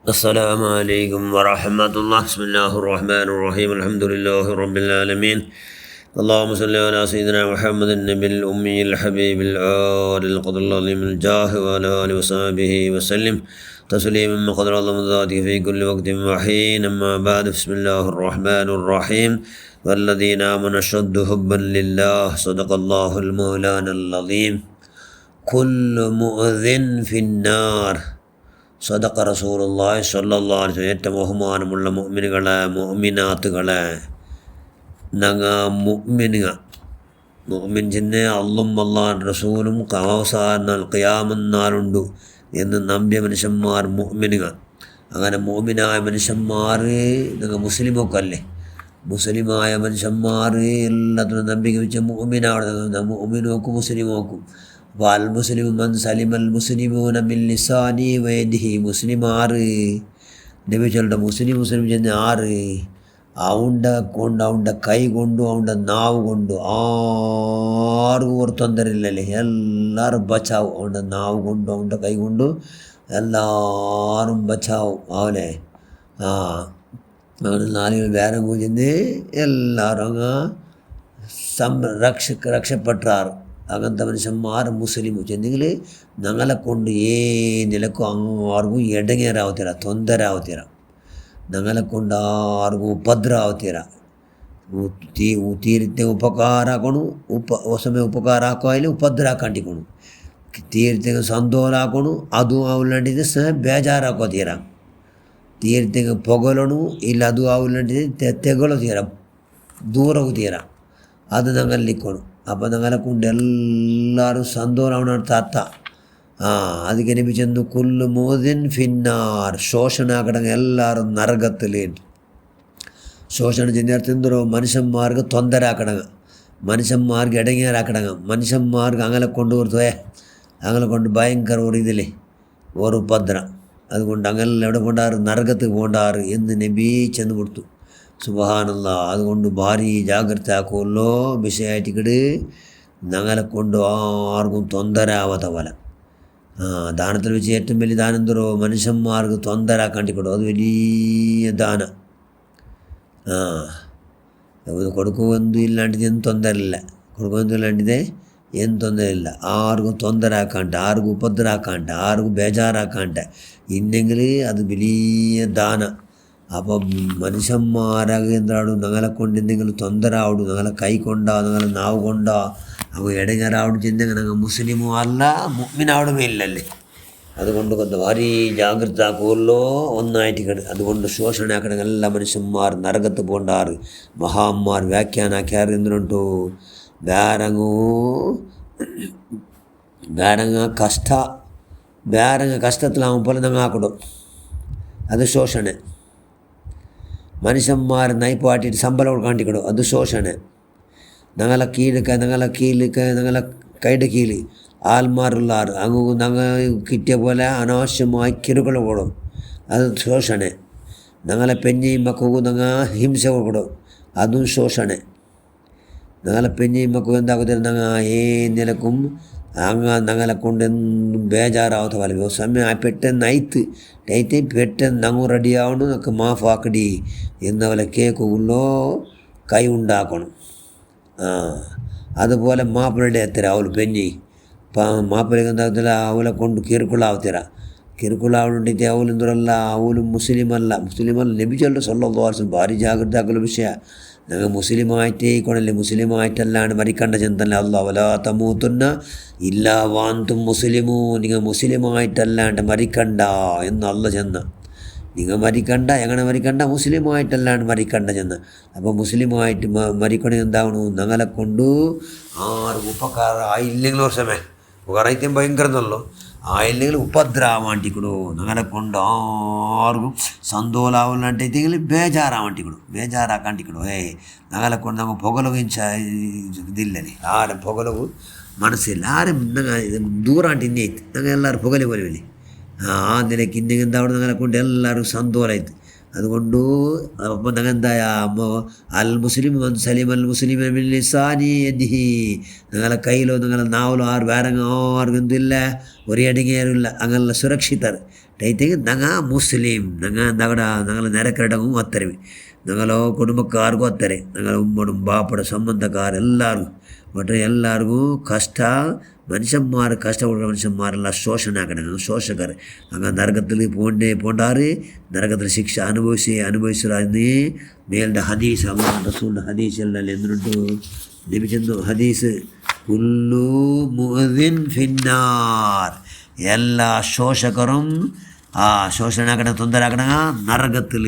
السلام عليكم ورحمة الله. بسم الله الرحمن الرحيم. الحمد لله رب العالمين. اللهم صل على سيدنا محمد النبي الأمي الحبيب العال القدر العظيم الجاه وعلى آله وصحبه وسلم تسليما قدر الله ذاته في كل وقت وحين. أما بعد، بسم الله الرحمن الرحيم. والذين آمنوا أشد حبا لله. صدق الله المولانا العظيم. كل مؤذن في النار. സദഖ റസൂലുള്ളാഹി സ്വല്ലല്ലാഹു അലൈഹി വസല്ലം. ഏറ്റവും ബഹുമാനമുള്ള മുഅ്മിനുകളെ, മുഅ്മിനാത്തുകളെ, മുഅ്മിൻ ചിന്നെ അള്ളും അള്ളാഹുവിൻ്റെ റസൂലും അവസാനം ഖിയാമത്ത് എന്ന് നമ്പിയ മനുഷ്യന്മാർ മുഅ്മിനുകൾ. അങ്ങനെ മുഅ്മിനായ മനുഷ്യന്മാർ നിങ്ങൾ മുസ്ലിമൊക്കെ അല്ലേ? മുസ്ലിമായ മനുഷ്യന്മാർ എല്ലാത്തിനും നമ്പിക വെച്ച മുഅ്മിനാണ്. മുഅ്മിനോക്കും മുസ്ലിമോക്കും. അപ്പോൾ അൽ മുസ്ലിം മൻ സലിമൽ മുസ്ലിമൂന മിൻ ലിസാനി വയദിഹി. മുസ്ലിം ആറ് നബികളുടെ മുസ്ലിം ചെന്ന് ആറ് അവൻ്റെ കൈ കൊണ്ടു അവൻ്റെ നാവ് കൊണ്ടു ആർക്കും ഒരു തൊന്തരില്ലല്ലേ. എല്ലാവരും ബച്ചാവും. അവൻ്റെ നാവ് കൊണ്ടു അവൻ്റെ കൈ കൊണ്ടു എല്ലാവരും ബച്ചാവും ആവല്ലേ. അങ്ങനെ നാലുകൾ വേറെ ചെന്ന് എല്ലാവരും അങ്ങ് രക്ഷപ്പെട്ടാറ്. അങ്ങനത്തെ മനുഷ്യന്മാർ മുസ്ലിം ചെന്നെങ്കിൽ ഞങ്ങളെ കൊണ്ട് നിലക്കും ആർക്കും എടങ്ങേറാവത്തില്ല, ತೊಂದರಾವತ್ತಿರ. ഞങ്ങളെ കൊണ്ട് ಆರ್ಗೂ ಉಪದ್ರ ಆವತ್ತಿರ. ತೀರ್ತೆ ಉಪಕಾರ ಹಾಕೋಣ, ಸಮಯ ಉಪಕಾರ ಹಾಕೋ ಇಲ್ಲಿ ಉಪದ್ರ ಹಾಕೊಂಡಿಕೊಣು. ತೀರ್ತೆಗೆ ಸಂತೋಷ ಹಾಕೋಣ, ಅದು ಅವಲಂಟಿದೆ ಸಹ ಬೇಜಾರು ಹಾಕೋತೀರ. ತೀರ್ತೆಗೆ ಪೊಗಲೋಣು ಇಲ್ಲ ಅದು ಅವಲಂಟಿದೆ ತೆಗೊಳ್ಳೋತೀರ, ದೂರ ಹೋಗ್ತೀರ. ಅದು ഞങ്ങളിക്കൊണു. അപ്പം ഞങ്ങളെ കൊണ്ട് എല്ലാവരും സന്തോഷമാണ് താത്ത. ಅದಕ್ಕೆ ನಬಿ ಚಂದು ಕುಲ್ಲು ಮೋದಿನ್ ಫಿನ್ನಾರ್. ಶೋಷಣೆ ಹಾಕಡಂಗೆ ಎಲ್ಲರೂ ನರಗತ್ತಲಿ. ಶೋಷಣೆ ചെന്ന് തിന്തോ മനുഷ്യന്മാർക്ക് തൊന്തര ആക്കടങ്ങ, മനുഷ്യന്മാർക്ക് ഇടങ്ങേറാക്കടങ്ങ, മനുഷ്യന്മാർക്ക് അങ്ങനെ കൊണ്ടുപോർത്തേ അങ്ങനെ കൊണ്ട് ഭയങ്കര ഒരു ഇതില്ലേ ഒരു ഉപദ്ര. അതുകൊണ്ട് അങ്ങനെ എവിടെ കൊണ്ടാറ്? നരകത്ത് പോണ്ടാറ് എന്ന് നബി ചെന്ന് കൊടുത്തു. സുബ്ഹാനല്ലാ. അതുകൊണ്ട് ഭാരി ജാഗ്രത ആക്കുമല്ലോ വിഷയമായിട്ടിക്കട്. ഞങ്ങളെ കൊണ്ട് ആർക്കും തൊന്തരാവാത്ത പോലെ. ദാനത്തിൽ വെച്ച് ഏറ്റവും വലിയ ദാനം എന്തോ മനുഷ്യന്മാർക്ക് തൊന്തരാക്കാണ്ടിക്കൊടും. അത് വലിയ ദാന. കൊടുക്കുമെന്തും ഇല്ലാണ്ട് ಏನು ತೊಂದರೆ ಇಲ್ಲ. കൊടുക്കുമെന്തും ഇല്ലാണ്ടിದೆ ಏನು ತೊಂದರೆ ಇಲ್ಲ. ആർക്കും തൊന്തരാക്കാണ്ട്, ആർക്കും ഉപദ്ര ആക്കാണ്ട്, ആർക്കും ബേജാറാക്കാണ്ട് ഇന്നെങ്കിൽ അത് വലിയ ദാന. അപ്പം മനുഷ്യന്മാരാകെ എന്താണ് ഞങ്ങളെ കൊണ്ട് എന്തെങ്കിലും തൊന്തരാവിടും, ഞങ്ങളെ കൈ കൊണ്ടോ ഞങ്ങളെ നാവ് കൊണ്ടോ അവ ഇടങ്ങേറാവിടും ചെന്നെങ്കിൽ ഞങ്ങൾ മുസ്ലിമും അല്ല മുഅ്മിനാവിടുമേ ഇല്ലല്ലേ. അതുകൊണ്ട് ഭാരി ജാഗ്രത ആക്കുമല്ലോ ഒന്നായിട്ട് കിട. അതുകൊണ്ട് ശോഷണ ആക്കണ എല്ലാ മനുഷ്യന്മാർ നരകത്ത് പോണ്ടാറ്. മഹാന്മാർ വ്യാഖ്യാനാക്കിയാറ് എന്തിനുണ്ടോ? ಬೇರಂಗ ಕಷ್ಟത്തിലാവും പോലെ ഞങ്ങൾ ആക്കിടും. അത് ശോഷണ. മനുഷ്യന്മാർ നയിപ്പാട്ടിട്ട് ശമ്പളം കൊടുക്കാണ്ടിക്കിടും. അത് ശോഷണ. ഞങ്ങളെ ഞങ്ങളെ കൈയുടെ കീഴ് ആൽമാരുള്ളാറ് അങ്ങ് ഞങ്ങൾ കിട്ടിയ പോലെ അനാവശ്യമായി കിരുകൾ കൊടും. അത് ശോഷണ. ഞങ്ങളെ പെഞ്ഞയും മക്കൾക്കും ഞങ്ങൾ ഹിംസ കൊടുക്കും. അതും ശോഷണ. ഞങ്ങളെ പെഞ്ഞയും മക്കൾക്കും എന്താക്കുന്നില്ല ഞങ്ങൾ നിലക്കും ഞങ്ങളെ കൊണ്ട് എന്തും ബേജാറാവാത്ത പോലെ സമയം പെട്ടെന്ന് പെട്ടെന്ന് ഞങ്ങൾ റെഡിയാവണം, ഞങ്ങൾക്ക് മാഫാക്കടി എന്നപോലെ കേൾക്കുള്ളോ കൈ ഉണ്ടാക്കണം. അതുപോലെ മാപ്പിളയുടെ എത്തര അവൾ പെഞ്ഞി മാപ്പിളക്ക് എന്താകത്തില്ല അവളെ കൊണ്ട് ಕಿರುಕುಳಾವಣಿ ಅವಳು ಎಂದ್ರಲ್ಲ ಅವಳು ಮುಸ್ಲಿಮಲ್ಲ ನಬಿಚಲ್ಲ ಸಲ್ಲಲ್ಲಾಹು ಅಲೈಹಿ ವಸಲ್ಲಂ ಭಾರಿ ಜಾಗ್ರತೆ ಆಗಲು ವಿಷಯ. ഞങ്ങൾ മുസ്ലിമായിട്ടേ കൊണ്ടല്ലേ, മുസ്ലിമായിട്ടല്ലാണ്ട് മരിക്കണ്ട ചെന്നല്ല അല്ലാഹു വലാ തമൂതുന്ന ഇല്ലാ വഅൻതും മുസ്ലിമൂൻ. നിങ്ങൾ മുസ്ലിമായിട്ടല്ലാണ്ട് മരിക്കണ്ട എന്ന് അല്ല ചെന്ന. നിങ്ങൾ മരിക്കണ്ട, എങ്ങനെ മരിക്കണ്ട? മുസ്ലിമായിട്ടല്ലാണ്ട് മരിക്കണ്ട ചെന്ന്. അപ്പോൾ മുസ്ലിമായിട്ട് മരിക്കണമെങ്കിൽ എന്താവണു? ഞങ്ങളെ കൊണ്ട് ആർക്കും ഉപകാരം ആയില്ലെങ്കിൽ ഒരു സമയം ഉപകാരമായിട്ടും ഭയങ്കര എന്നല്ലോ ആയില്ലെങ്കിൽ ഉപദ്രാവാണ്ടിക്കൊടു. ഞങ്ങളെ കൊണ്ട് ആർക്കും സന്തോഷാവുന്നതായിട്ടെങ്കിൽ ബേജാറാക്കാണ്ടിക്കൊടു. ഞങ്ങളെ കൊണ്ട് ഞങ്ങൾ പൊകലകിച്ച ഇതില്ലല്ലേ, ആരും പൊകലകു മനസ്സില്ല, ആരും ദൂരാണ്ട് ഇന്നേറ്റ് ഞങ്ങൾ എല്ലാവരും പൊകല് പോലുമില്ലേ. ആ നിലയ്ക്ക് ഇന്നെങ്കിൽ എന്താവണം? ഞങ്ങളെ കൊണ്ട് എല്ലാവരും സന്തോഷമായിട്ട്. അതുകൊണ്ട് അപ്പം ഞങ്ങൾ എന്തായ അൽ മുസ്ലിം സലീം അൽ മുസ്ലിം മിൻ ലിസാനി യദിഹി. നിങ്ങളെ കയ്യിലോ നിങ്ങളെ നാവിലോ ആർക്കും എന്തില്ല, ഒരു ഇടങ്ങേറില്ല, അങ്ങനെ സുരക്ഷിതർ. ರೈತಿಗೆ ನಂಗ ಮುಸ್ಲಿಂ ನಂಗೆ ഞങ്ങൾ ನೆರೆಕರಡಗೂ ಹತ್ತರೆ ഞങ്ങളോ ಕುಟುಂಬಕ್ಕಾರಿಗೂ ಹತ್ತಾರೆ ഞങ്ങൾ ഉമ്മടും ബാപ്പട സംബന്ധക്കാരെല്ലാവർക്കും ಒಟ್ಟು ಎಲ್ಲರಿಗೂ ಕಷ್ಟ മനുഷ്യന്മാർ കഷ്ടപ്പെടുന്ന മനുഷ്യന്മാരെല്ലാം ശോഷനാക്കണം ശോഷകർ അങ്ങനെ നരകത്തിൽ പോണ്ടാറ് നരകത്തിൽ ശിക്ഷ അനുഭവിച്ചതിന് മേലിൻ്റെ ഹദീസ് അള്ളാഹു റസൂലിൻ്റെ ഹദീസുകളിൽ എന്തുണ്ട് ലഭിക്കുന്നു ഹദീസ് കുല്ലു മുഅ്ദിൻ ഫിന്നാർ എല്ലാ ശോഷകരും ശോഷനാക്കണ ತೊಂದರಾಕಣ നരകത്തിൽ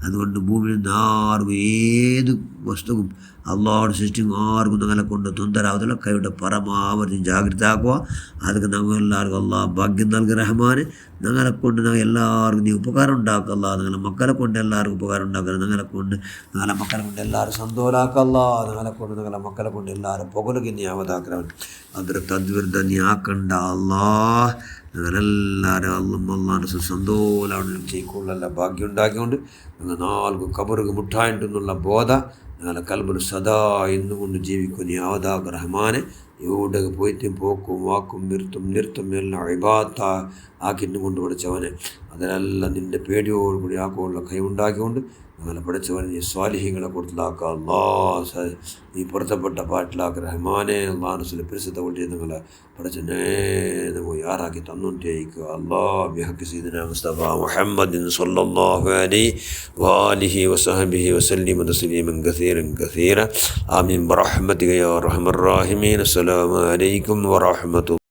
അതുകൊണ്ട് ഭൂമിയിൽ നിന്ന് ആർക്കും ഏത് വസ്തുവും അള്ളാഹുടെ സൃഷ്ടിക്കും ആർക്കും ഞങ്ങളെ കൊണ്ട് ತೊಂದರಾಗೋದಿಲ್ಲ കൈയുടെ പരമാവധി ജാഗ്രത ആക്കുക ಅದಕ್ಕೆ ഞങ്ങളെല്ലാവർക്കും അള്ളാഹ് ഭാഗ്യം നൽകി റഹ്മാൻ ഞങ്ങളെ കൊണ്ട് എല്ലാവർക്കും നീ ഉപകാരം ഉണ്ടാക്കല്ല ഞങ്ങളെ മക്കളെ കൊണ്ട് എല്ലാവർക്കും ഉപകാരം ഉണ്ടാക്കുക ഞങ്ങളെ മക്കളെ കൊണ്ട് എല്ലാവരും സന്തോഷാക്കല്ല ഞങ്ങളെ മക്കളെ കൊണ്ട് എല്ലാവരും പൊകലുകി നീ അവതാക്കണം ಅದರ ತದ್ವಿರುದ್ಧ ನೀ ಹಾಕಂಡ അള്ളാഹ് ഞങ്ങളെല്ലാവരും അള്ളാഹ് സന്തോഷം ചെയ്യിക്കൊള്ളല്ല ഭാഗ്യം ഉണ്ടാക്കിക്കൊണ്ട് ഞങ്ങൾ 4 കബറുകൾ മുട്ടായിട്ടുന്നുള്ള ബോധ ഞങ്ങളെ കൽബിൽ സദാ എന്നുകൊണ്ട് ജീവിക്കും നീ അവതാക റഹ്മാനെ എവിടെയൊക്കെ പോയിട്ടും പോക്കും വാക്കും നിർത്തും എല്ലാം ഇബാദത്ത് ആക്കിയിട്ട് കൊണ്ട് പഠിച്ചവനെ അതിനെല്ലാം നിൻ്റെ പേടിയോടുകൂടി ആക്കുള്ള കൈ ഉണ്ടാക്കിക്കൊണ്ട് ഞങ്ങളെ പഠിച്ചവനെ നീ സ്വാലിഹ്യങ്ങളെ കൊടുത്തിലാക്കുക അള്ളാഹ് നീ പൊരുത്തപ്പെട്ട പാട്ടിലാക്കുക റഹ്മാനെ അള്ളാഹ് റസൂൽ പരിശുദ്ധ കൊട്ടി ഞങ്ങളെ പഠിച്ച നേരെ പോയി ആറാക്കി തന്നോട്ടേക്കുക അള്ളാഹ് ബിഹഖി സയ്യിദിനാ മുസ്തഫ മുഹമ്മദിൻ സ്വല്ലല്ലാഹു അലൈഹി വആലിഹി വസഹബിഹി വസല്ലിമ തസ്ലീമൻ കസീറൻ ആമീൻ ബിറഹ്മതിക യാ അർഹമർ റഹീമീൻ അസ്സലാമു അലൈക്കും വറഹ്മത്തുള്ളാഹി